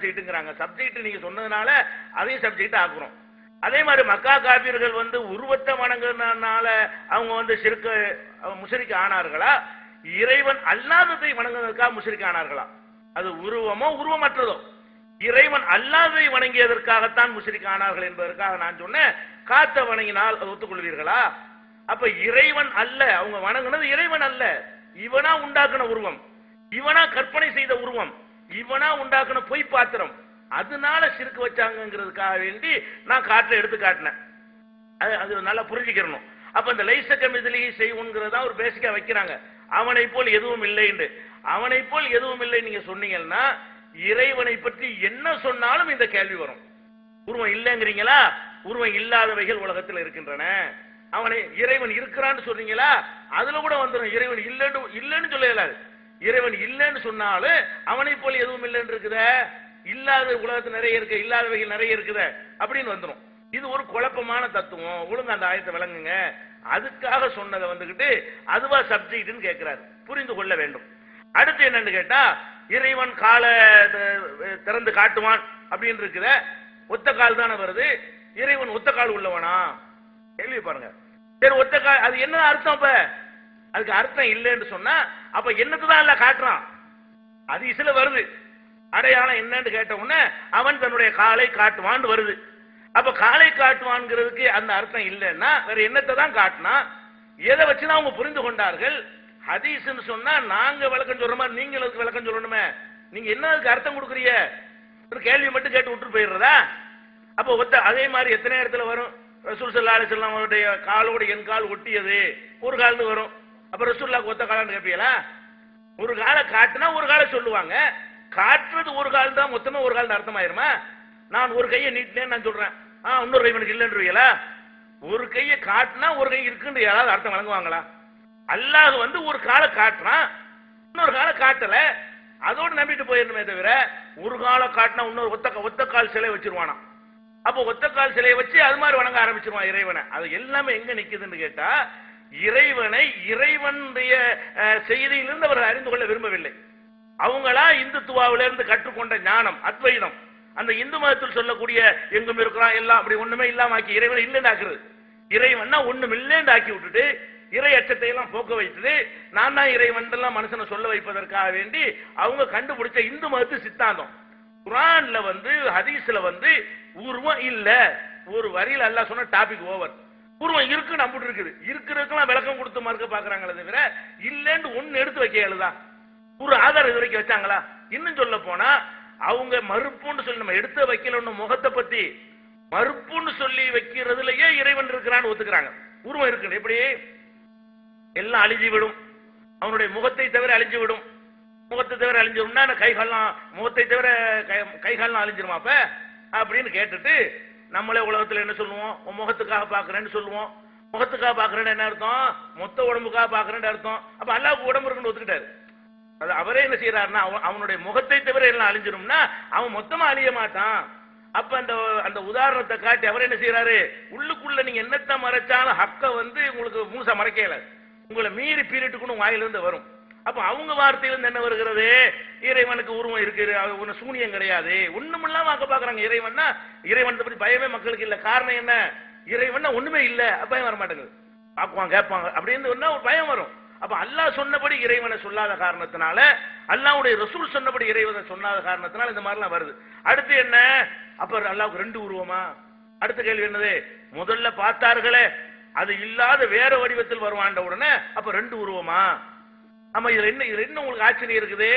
சப்ஜெக்ட்டுங்கிறாங்க. Subject நீங்க சொன்னதுனால அதையும் சப்ஜெக்ட் ஆக்குறோம். அதே மாதிரி மக்கா காபிர்கள் வந்து உருவத்தை வணங்குறதுனால அவங்க வந்து முஷ்ரிக் ஆனார்களா, இறைவன் அல்லாததை வணங்குவதற்காக முஷ்ரிக் ஆனார்களா? அது உருவமோ உருவமற்றதோ இறைவன் அல்லாததை வணங்கியதற்காகத்தான் முஷ்ரிக் ஆனார்கள் என்பதற்காக நான் சொன்னேன். காத்த வணங்கினால் அதை ஒத்துக்கொள்வீர்களா? அப்ப இறைவன் அல்ல, அவங்க வணங்குனது இறைவன் அல்ல, இவனா உண்டாக்குன உருவம், இவனா கற்பனை செய்த உருவம், இவனா உண்டாக்குன பொய் பாத்திரம். அதனால சிறுக்கு வச்சாங்கிறதுக்காக வேண்டி நான் காற்றை எடுத்து காட்டினேன். அது நல்லா புரிஞ்சுக்கிறணும். அப்ப இந்த லைசக்க மிதிலியை செய்வோங்கிறதா ஒரு பேசிக்கா வைக்கிறாங்க. அவனை போல் எதுவும் இல்லை என்று. அவனை போல் எதுவும் இல்லை நீங்க சொன்னீங்கன்னா இறைவனை பற்றி என்ன சொன்னாலும் இந்த கேள்வி வரும். உருவம் இல்லைங்கிறீங்களா? உருவம் இல்லாதவைகள் உலகத்தில் இருக்கின்றன. அவனை இறைவன் இருக்கிறான்னு சொல்றீங்களா? அதுல கூட வந்துடும். இறைவன் இல்லைன்னு சொல்ல இயலாது. இறைவன் இல்லைன்னு சொன்னாலும் அவனை போல் எதுவும் இல்லைன்னு இருக்குத, இல்லாத உலகத்தில் நிறைய இருக்கு, இல்லாதவைகள் நிறைய இருக்குத அப்படின்னு வந்துடும். இது ஒரு குழப்பமான தத்துவம். ஒழுங்கு அந்த ஆயத்தை விளங்குங்க. அதுக்காக சொன்னதை வந்துகிட்டு அதுவா சப்ஜெக்ட்னு கேட்கிறாரு. புரிந்து கொள்ள வேண்டும். அடுத்து என்னன்னு கேட்டா, இறைவன் காலை திறந்து காட்டுவான் அப்படின்னு இருக்குத, ஒத்த கால் தானே வருது. இறைவன் ஒத்த கால் உள்ளவனா? கேள்வி பாருங்க. சரி, ஒத்த கால் அது என்ன அர்த்தம்? அப்ப அதுக்கு அர்த்தம் இல்லைன்னு சொன்னா அப்ப என்னத்துதான் இல்ல காட்டுறான்? அது இசுல வருது. அடையாளம் என்னன்னு கேட்ட உடனே அவன் தன்னுடைய காலை காட்டுவான் வருது. அப்ப காலை காட்டுவான்ங்கிறதுக்கு அந்த அர்த்தம் இல்லைன்னா வேற என்னத்தை தான் காட்டினா? எதை வச்சுதான் அவங்க புரிந்து கொண்டார்கள்? ஹதீஸ்ன்னு சொன்னா நாங்க விளக்கம் சொல்ற மாதிரி நீங்க விளக்கம் சொல்லணுமே. நீங்க என்ன அதுக்கு அர்த்தம் கொடுக்குறீங்க? ஒரு கேள்வி மட்டும் கேட்டு விட்டு போயிடுறதா? அப்ப அதே மாதிரி எத்தனை இடத்துல வரும்? ரசூல் ஸல்லல்லாஹு அலைஹி வஸல்லம் அவருடைய காலோடு என் கால் ஒட்டியது ஒரு கால்னு வரும். அப்ப ரசூலுல்லாஹ்க்கு ஒத்த காலான்னு கேட்பீங்களா? ஒரு காலை காட்டுனா ஒரு காலை சொல்லுவாங்க. காட்டுறது ஒரு கால் தான், மொத்தமா ஒரு கால் அர்த்தமாயிருமா? நான் ஒரு கையை நீட்டினேன்னு நான் சொல்றேன், இன்னொரு கை எனக்கு இல்லைன்றீங்களா? ஒரு கையை காட்டினா ஒரு கை இருக்குன்னு யாராவது அர்த்தம் வழங்குவாங்களா? அல்லாஹ் வந்து ஒரு காலை காட்டுறான், இன்னொரு காலை காட்டல, அதோடு நம்பிட்டு போயிடணுமே தவிர ஒரு காலை காட்டினா இன்னொரு ஒத்த கால் சிலை வச்சிருவானா? அப்போ ஒத்த கால் சிலையை வச்சு அது மாதிரி வணங்க ஆரம்பிச்சிருவான் இறைவனை. அது எல்லாமே எங்க நிக்குதுன்னு கேட்டா, இறைவனை இறைவனுடைய செய்தியிலிருந்து அவர் அறிந்து கொள்ள விரும்பவில்லை. அவங்களா இந்துத்துவாவிலிருந்து கற்றுக்கொண்ட ஞானம் அத்வைதம், அந்த இந்து மதத்தில் சொல்லக்கூடிய எங்கும் இருக்கிறான் எல்லாம் அப்படி ஒண்ணுமே இல்லாம ஆக்கி இறைவனை இல்லைன்னு ஆக்குறது. இறைவன்னா ஒண்ணும் இல்லைன்னு ஆக்கி விட்டுட்டு இறை அச்சத்தை எல்லாம் போக்க வைத்தது நான் தான் இறைவன் எல்லாம் மனுஷனை சொல்ல வைப்பதற்காக வேண்டி அவங்க கண்டுபிடிச்ச இந்து மதத்து சித்தாந்தம். குர்ஆன்ல வந்து ஹதீஸ்ல வந்து உருவம் இல்ல, ஒரு வரியில அல்லாஹ் சொன்ன டாபிக் ஓவர். உருவம் இருக்குன்னு நம்பிட்டு இருக்குது. இருக்கிறதுக்கெல்லாம் விளக்கம் கொடுத்து மறுக்க பாக்குறாங்களே தவிர இல்லன்னு ஒன்னு எடுத்து வைக்க இயலுதா? ஒரு ஆதாரம் இது வரைக்கும் வச்சாங்களா? இன்னும் சொல்ல போனா அவங்க மறுப்புன்னு சொல்லி நம்ம எடுத்து வைக்கலன்னு முகத்தை பத்தி மறுப்புன்னு சொல்லி வைக்கிறதுலயே இறைவன் இருக்கிறான்னு ஒத்துக்கிறாங்க. உருவம் இருக்கு, எப்படி எல்லாம் அழிஞ்சு விடும், அவனுடைய முகத்தை தவிர அழிஞ்சு விடும். முகத்தை தவிர அழிஞ்சிரும்னா கைகாலாம், முகத்தை தவிர கைகாலாம் அழிஞ்சிருமா அப்ப அப்படின்னு கேட்டுட்டு நம்மளே உலகத்துல என்ன சொல்லுவோம்? முகத்துக்காக பாக்குறேன்னு சொல்லுவோம். முகத்துக்காக பாக்குறேன்னு என்ன அர்த்தம்? மொத்த உடம்புக்காக பாக்குறேன்னு அர்த்தம். அப்ப அல்லாஹ்வுக்கு உடம்பு இருக்குன்னு ஒத்துக்கிட்டாரு. அது அவரே என்ன செய்யறாருன்னா அவனுடைய முகத்தை தவிர எல்லாம் அழிஞ்சிரும்னா அவன் மொத்தமா அழிய மாட்டான். அப்ப அந்த உதாரணத்தை காட்டி அவர் என்ன செய்யறாரு? உள்ளுக்குள்ள நீங்க என்னத்தை மறைச்சாலும் ஹக்க வந்து உங்களுக்கு மூசா மறைக்கல, உங்களை மீறி பீரிட்டுக்குன்னு வாயிலிருந்து வரும். அப்ப அவங்க வார்த்தையிலிருந்து என்ன வருகிறது? இறைவனுக்கு உருவம் இருக்கு, சூனியம் கிடையாது, ஒண்ணுமில்லாம ஆக்க பாக்குறாங்க. இறைவன்னா இறைவனை பத்தி பயமே மக்களுக்கு இல்ல. காரணம் என்ன? இறைவன்னா ஒண்ணுமே இல்ல, பயம் வர மாட்டேங்குது. பாக்குவாங்க கேட்பாங்க அப்படின்னு ஒரு பயம் வரும். அப்ப அல்லாஹ் சொன்னபடி இறைவனை சொல்லாத காரணத்தினால, அல்லாஹ்வுடைய ரசூல் சொன்னபடி இறைவனை சொல்லாத காரணத்தினால இந்த மாதிரி எல்லாம் வருது. அடுத்து என்ன? அப்ப அல்லாஹ்வுக்கு ரெண்டு உருவமா? அடுத்த கேள்வி என்னது? முதல்ல பார்த்தார்களே அது இல்லாத வேற வடிவத்தில் வருவாண்ட உடனே அப்ப ரெண்டு உருவமா? ஆமா, இதுல என்ன உங்களுக்கு ஆச்சரியம் இருக்குது?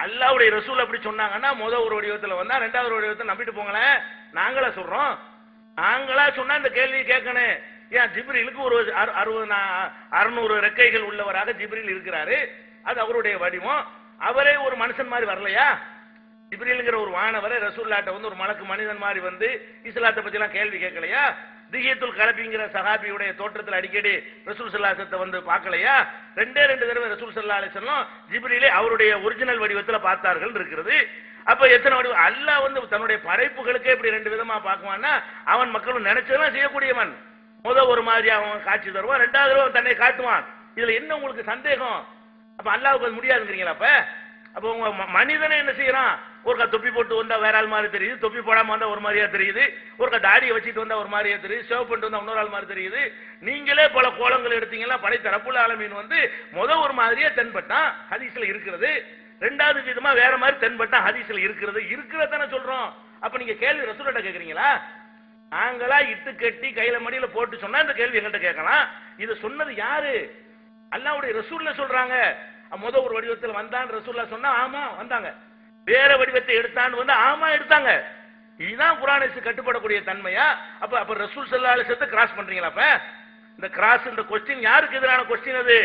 அல்லாஹ்வுடைய ரசூல் அப்படி சொன்னாங்கன்னா முதல் ஒரு வடிவத்தில் வந்தா ரெண்டாவது வடிவத்தில் நம்பிட்டு போங்களேன். நாங்களா சொல்றோம்? நாங்களா சொன்னா இந்த கேள்வி கேட்கணும். ஏன் ஜிப்ரீலுக்கு ஒரு 600 ரெக்கைகள் உள்ளவராக ஜிப்ரீல் இருக்கிறாரு, அது அவருடைய வடிவம். அவரே ஒரு மனுஷன் மாதிரி வரலையா? ஜிப்ரீல்ங்கிற ஒரு வானவரை ரசூலுல்லாஹ்ட்ட வந்து ஒரு மலக்கு மனிதன் மாதிரி வந்து இஸ்லாத்தை பத்தி எல்லாம் கேள்வி கேட்கலையா? திஹியத்துல் கலபிங்கிற சஹாபியுடைய தோற்றத்தில் அடிக்கடி ரசூல் ஸல்லல்லாஹு அலைஹி வஸல்லம் வந்து பார்க்கலையா? ரெண்டு தடவை ரசூல் ஸல்லல்லாஹு அலைஹி வஸல்லம் ஜிப்ரீலை அவருடைய ஒரிஜினல் வடிவத்தில் பார்த்தார்கள் இருக்கிறது. அப்ப எத்தனை வடிவம்? அல்லாஹ் வந்து தன்னுடைய படைப்புகளுக்கே இப்படி ரெண்டு விதமா பார்க்குவான்னா அவன் மக்களும் நினைச்சதெல்லாம் செய்யக்கூடியவன். ஒரு மாதிரி அவன் காட்சி தருவான், ரெண்டாவது தடவை தன்னை காட்டுவான். இதுல என்ன உங்களுக்கு சந்தேகம்? அப்ப அல்லாஹ்வுக்கு அது முடியாதுங்கிறீங்களா? அப்ப உங்க மனிதனை என்ன செய்யறான்? ஒருக்கா தொப்பி போட்டு வந்தா வேற ஆள் மாதிரி தெரியுது, தொப்பி போடாம வந்தா ஒரு மாதிரியா தெரியுது, ஒருக்கா தாடியை வச்சுட்டு வந்தா ஒரு மாதிரியா தெரியுது, சேவ் பண்ணிட்டு வந்தா இன்னொரு ஆள் மாதிரி தெரியுது. நீங்களே பல கோலங்கள் எடுத்தீங்கன்னா படைத்த ரப்புல் ஆலமீன் வந்து ஒரு மாதிரியா தென்பட்டான் ஹதீஸ்ல இருக்கிறது, ரெண்டாவது விதமா வேற மாதிரி தென்பட்டான் ஹதீஸ்ல இருக்கிறது. இருக்கிறதானே சொல்றோம். அப்ப நீங்க கேள்வி ரசூல்கிட்ட கேக்குறீங்களா? நாங்களா இட்டு கட்டி கையில மடியில போட்டு சொன்னா இந்த கேள்வி எங்கள்கிட்ட கேட்கலாம். இது சொன்னது யாரு? அல்லாஹ்வுடைய ரசூல்ல சொல்றாங்க. ஒரு வடிவத்தில் வந்தான் ரசூல்லா சொன்னா ஆமா வந்தாங்க, வேற வடிவத்தை எடுத்தான்னு வந்து ஆமா எடுத்தாங்க. இதுதான் குர்ஆனுக்கு கட்டுப்படக்கூடிய தன்மையா? அப்ப ரசூல் ஸல்லல்லாஹு அலைஹி வஸல்லம் கிராஸ் பண்றீங்களா? அப்ப இந்த கிராஸ், இந்த கொஸ்டின் யாருக்கு எதிரான கொஸ்டின்? அது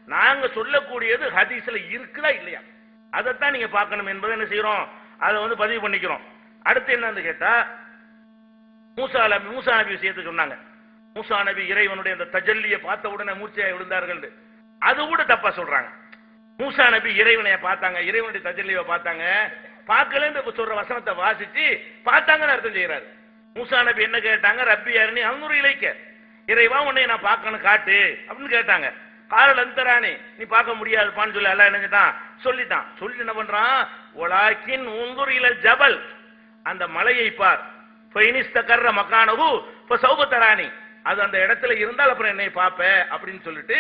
நாங்க சொல்லக்கூடியது ஹதீஸ்ல இருக்குதா இல்லையா, அதைத்தான் நீங்க பார்க்கணும் என்பதை என்ன செய்யறோம், அதை வந்து பதிவு பண்ணிக்கிறோம். அடுத்து என்னன்னு கேட்டா, மூசா நபி விஷயத்தை சொன்னாங்க. மூசா நபி இறைவனுடைய அந்த தஜல்லியை பார்த்த உடனே மூர்ச்சையாய் விழுந்தார்கள். அது கூட தப்பா சொல்றாங்க. மூசா நபி இறைவனை பார்த்தாங்க, இறைவனுடைய தஜல்லியை பார்த்தாங்க, பார்க்கலன்னு சொல்ற வசனத்தை வாசிச்சு பார்த்தாங்கன்னு அர்த்தம் செய்யறாரு. மூசா நபி என்ன கேட்டாங்க? ரப்பி அருணி அன்னுரு இலைக்க, இறைவா உன்னை நான் பார்க்கணும் காட்டு அப்படின்னு கேட்டாங்க. காரல் அந்தரானே, நீ பார்க்க முடியாதுப்பான்னு சொல்லி எல்லாம் நினைஞ்சிட்டான், சொல்லிட்டான். சொல்லி என்ன பண்றான்? ஒலாக்கின் உந்துர் இலல் ஜபல், அந்த மலையை பார், ஃபைனிஸ்தகர்ர மகானஹு ஃபஸௌபதரானி, அது அந்த இடத்துல இருந்தால் அப்புறம் என்னை பாப்ப அப்படின்னு சொல்லிட்டு,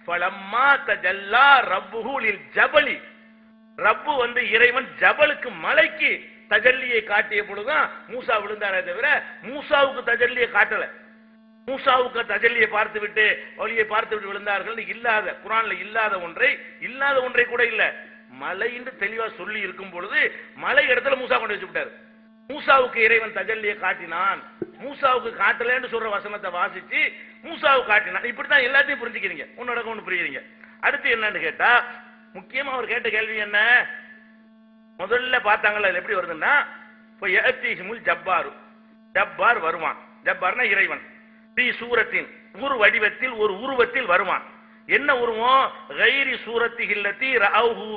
ஃபலம்மா தஜல்லா ரப்புஹு லில் ஜபலி, ரப்பு வந்து இறைவன் ஜபலுக்கு மலைக்கு தஜல்லியை காட்டிய பொழுதுதான் மூசா விழுந்தாரே தவிர மூசாவுக்கு தஜல்லியை காட்டல. மூசாவுக்கு தஜல்லியை பார்த்து விட்டு வழியை பார்த்து விட்டு விழுந்தார்கள் இல்லாத, குர்ஆன்ல இல்லாத ஒன்றை கூட இல்ல. மலை என்று தெளிவா சொல்லி இருக்கும் பொழுது மலை இடத்துல மூசா கொண்டு வச்சு விட்டாரு. மூசாவுக்கு இறைவன் தஜல்லியை காட்டினான், மூசாவுக்கு காட்டலன்னு சொல்ற வசனத்தை வாசிச்சு மூசாவுக்கு காட்டினான். இப்படித்தான் எல்லாத்தையும் புரிஞ்சுக்கிறீங்க, ஒன்னு புரியுறீங்க. அடுத்து என்னன்னு கேட்டா, முக்கியமா அவர் கேட்ட கேள்வி என்ன? முதல்ல பார்த்தாங்கல்ல, அது எப்படி வருதுன்னா, ஜப்பாரு, ஜப்பார் வருவான். ஜப்பார்னா இறைவன். பி சூரத்தின், ஒரு வடிவத்தில், ஒரு உருவத்தில் வருவான். என்ன உருவம்? கைரி சூரத்தி இல்லத்தி ரஅஹு